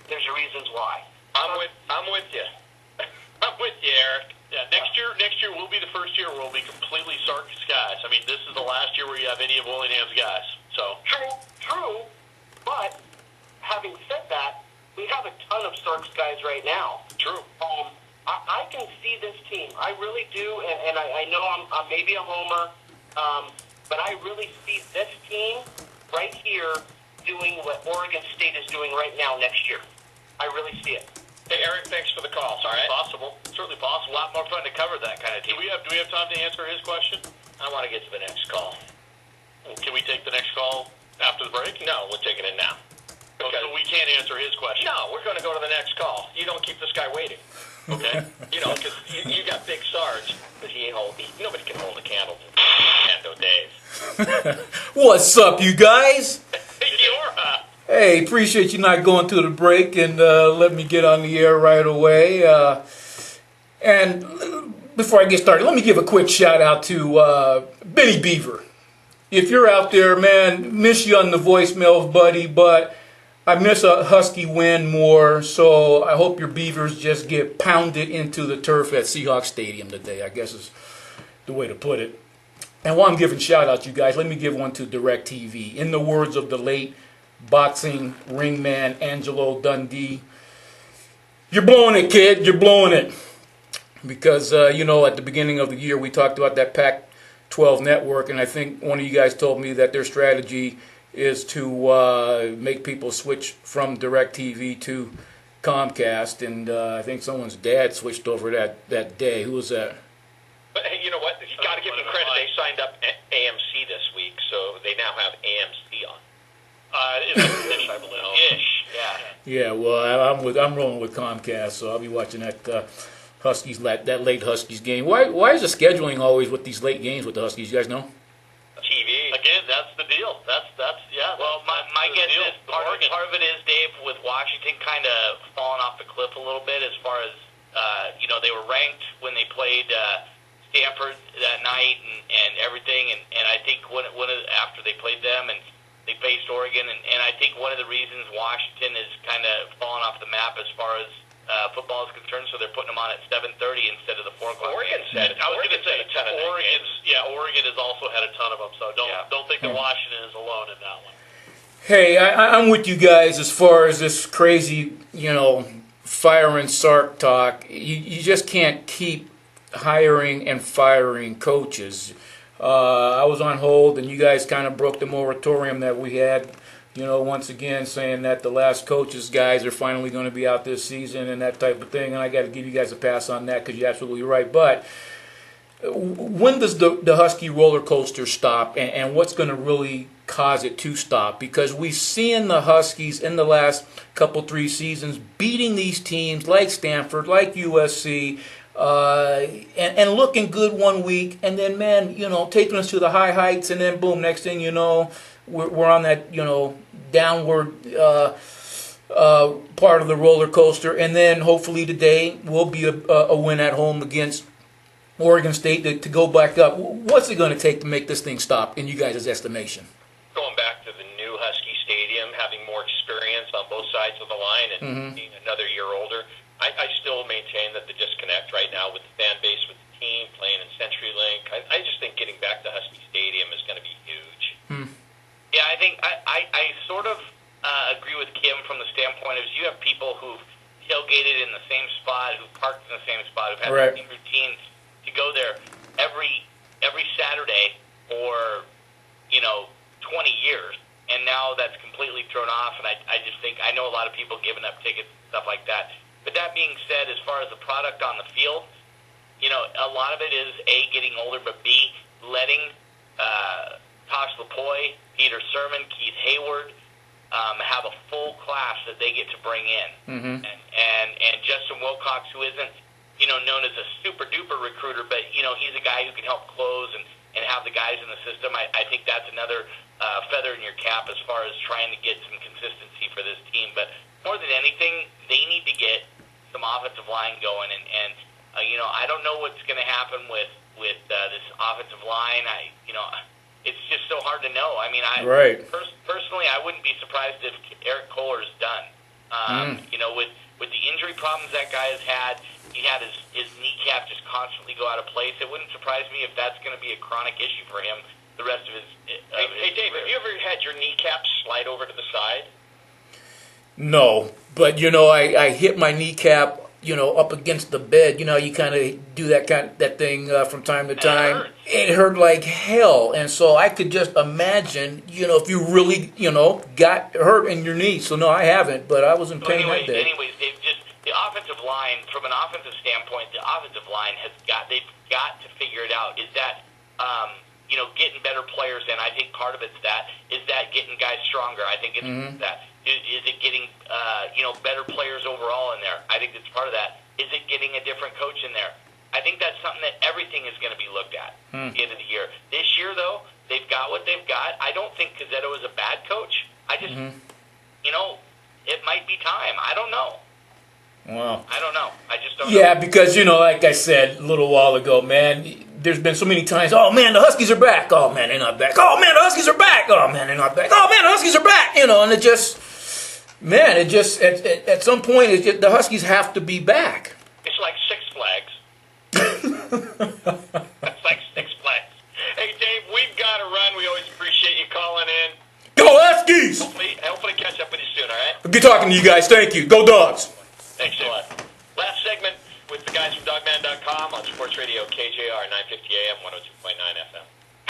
there's reasons why. I'm with you. I'm with you, Eric. Yeah, next year will be the first year where we'll be completely Sark's guys. I mean, this is the last year where you have any of Willingham's guys. So True, but having said that, we have a ton of Sark's guys right now. True. I can see this team. I really do, and I know I'm maybe a homer, but I really see this team right here doing what Oregon State is doing right now next year. I really see it. Hey, Eric, thanks for the call. All right. Possible. Certainly possible. A lot more fun to cover that kind of team. Do we have time to answer his question? I want to get to the next call. Can we take the next call after the break? No, we're taking it now. Okay. So we can't answer his question. No, we're going to go to the next call. You don't keep this guy waiting. Okay. Because you got Big Sarge, but nobody can hold a candle to Commando Dave. What's up, you guys? Hey, Diora. Hey, appreciate you not going to the break and let me get on the air right away. And before I get started, let me give a quick shout out to Billy Beaver. If you're out there, man, miss you on the voicemails, buddy, but I miss a Husky win more, so I hope your Beavers just get pounded into the turf at Seahawks Stadium today, I guess is the way to put it. And while I'm giving shout-outs, you guys, let me give one to DirecTV. In the words of the late boxing ringman Angelo Dundee, you're blowing it, kid, you're blowing it. Because, at the beginning of the year, we talked about that Pac-12 network, and I think one of you guys told me that their strategy is to make people switch from DirecTV to Comcast, and I think someone's dad switched over that day. Who was that? But hey, you know what? You got to give them credit. They signed up AMC this week, so they now have AMC on. It's Ish, I believe. Ish, yeah. Yeah, well, I'm rolling with Comcast, so I'll be watching that that late Huskies game. Why is the scheduling always with these late games with the Huskies? You guys know? TV. Again, that's the deal. That's yeah. Well, my guess is part of it is, Dave, with Washington kind of falling off the cliff a little bit as far as, they were ranked when they played Stanford that night and everything, and I think after they played them and they faced Oregon, and I think one of the reasons Washington is kind of fallen off the map as far as football is concerned, so they're putting them on at 7:30 instead of the 4 o'clock. Oregon said. I was going to say Oregon has also had a ton of them, so don't think that Washington is alone in that one. Hey, I'm with you guys as far as this crazy, fire and Sark talk. You just can't keep hiring and firing coaches. I was on hold, and you guys kind of broke the moratorium that we had. Once again, saying that the last coaches guys are finally going to be out this season and that type of thing. And I got to give you guys a pass on that because you're absolutely right. But when does the Husky roller coaster stop, and what's going to really cause it to stop? Because we've seen the Huskies in the last couple, 3 seasons beating these teams like Stanford, like USC, and looking good one week, and then, man, taking us to the high heights, and then boom, next thing you know, we're on that, downward part of the roller coaster, and then hopefully today will be a win at home against Oregon State to go back up. What's it going to take to make this thing stop, in you guys' estimation? Going back to the new Husky Stadium, having more experience on both sides of the line and being another year older, I still maintain that the disconnect right now with the fan base, with the team playing in CenturyLink, I just think getting back to Husky Stadium is going to be huge. Yeah, I think I sort of agree with Kim from the standpoint of you have people who've tailgated in the same spot, who've parked in the same spot, who've had the same routines to go there every Saturday for 20 years, and now that's completely thrown off. And I just think I know a lot of people giving up tickets and stuff like that. But that being said, as far as the product on the field, a lot of it is A, getting older, but B, letting Tosh Lapoy, Peter Sermon, Keith Hayward have a full class that they get to bring in. And Justin Wilcox, who isn't, known as a super-duper recruiter, but, he's a guy who can help close and have the guys in the system. I think that's another feather in your cap as far as trying to get some consistency for this team. But more than anything, they need to get some offensive line going. And I don't know what's going to happen with this offensive line. It's just so hard to know. I mean, personally, I wouldn't be surprised if Eric Kohler's done. You know, with the injury problems that guy has had, he had his kneecap just constantly go out of place. It wouldn't surprise me if that's going to be a chronic issue for him the rest of his Hey, Dave, have you ever had your kneecap slide over to the side? No, but you know, I hit my kneecap, you know, up against the bed. You know, you kind of do that thing from time to time. It hurt like hell, and so I could just imagine, you know, if you really, you know, got hurt in your knee. So no, I haven't, but I was in pain that day. Anyways, they've just the offensive line, from an offensive standpoint, the offensive line they've got to figure it out. Is that you know, getting better players in? I think part of it's that. Is that getting guys stronger? I think it's that. Is it getting you know, better players overall in there? I think it's part of that. Is it getting a different coach in there? I think that's something that everything is going to be looked at at the end of the year. This year, though, they've got what they've got. I don't think Cazzetto is a bad coach. I just, you know, it might be time. I don't know. Wow. I don't know. I just don't know. Yeah, because, you know, like I said a little while ago, man, there's been so many times, oh, man, the Huskies are back. Oh, man, they're not back. Oh, man, the Huskies are back. Oh, man, they're not back. Oh, man, the Huskies are back. You know, and it just, man, it just, at some point, it's just, the Huskies have to be back. It's like Six Flags. It's like Six Flags. Hey, Dave, we've got to run. We always appreciate you calling in. Go Huskies! Hopefully catch up with you soon, all right? Good talking to you guys. Thank you. Go Dogs.